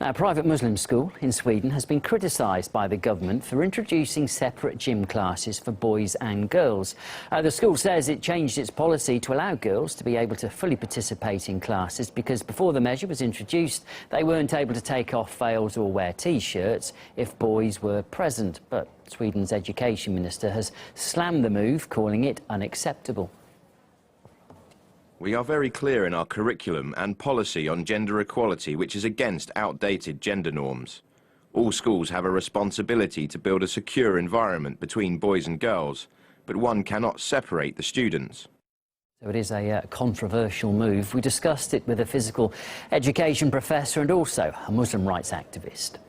Now, a private Muslim school in Sweden has been criticised by the government for introducing separate gym classes for boys and girls. The school says it changed its policy to allow girls to be able to fully participate in classes because before the measure was introduced, they weren't able to take off veils or wear T-shirts if boys were present. But Sweden's education minister has slammed the move, calling it unacceptable. We are very clear in our curriculum and policy on gender equality, which is against outdated gender norms. All schools have a responsibility to build a secure environment between boys and girls, but one cannot separate the students. So it is a controversial move. We discussed it with a physical education professor and also a Muslim rights activist.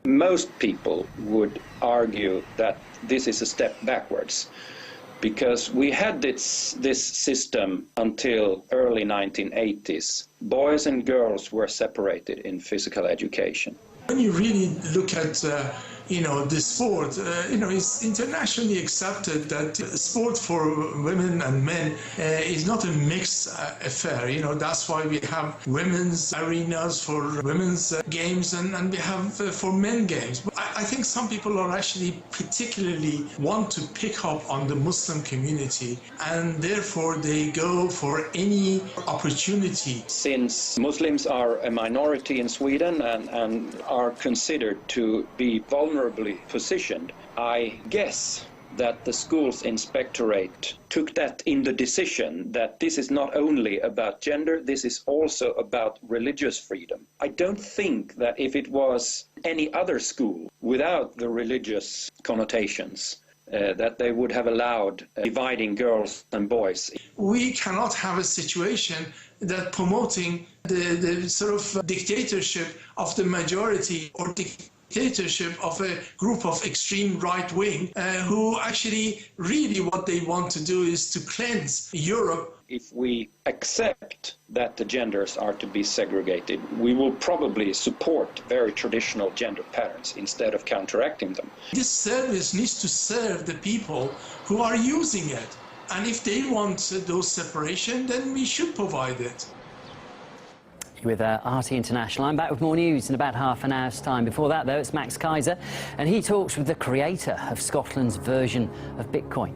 Most people would argue that this is a step backwards, because we had this system until early 1980s. Boys and girls were separated in physical education. When you really look at the sport, it's internationally accepted that sport for women and men is not a mixed affair. That's why we have women's arenas for women's games and we have for men games. But I think some people are actually particularly want to pick up on the Muslim community, and therefore they go for any opportunity. Since Muslims are a minority in Sweden and are considered to be vulnerably positioned, I guess that the school's inspectorate took that in the decision that this is not only about gender, this is also about religious freedom. I don't think that if it was any other school without the religious connotations, that they would have allowed dividing girls and boys. We cannot have a situation that promoting the sort of dictatorship of the majority or dictatorship of a group of extreme right wing who actually really what they want to do is to cleanse Europe. If we accept that the genders are to be segregated, we will probably support very traditional gender patterns instead of counteracting them. This service needs to serve the people who are using it. And if they want those separation, then we should provide it. With RT International, I'm back with more news in about half an hour's time. Before that, though, it's Max Kaiser, and he talks with the creator of Scotland's version of Bitcoin.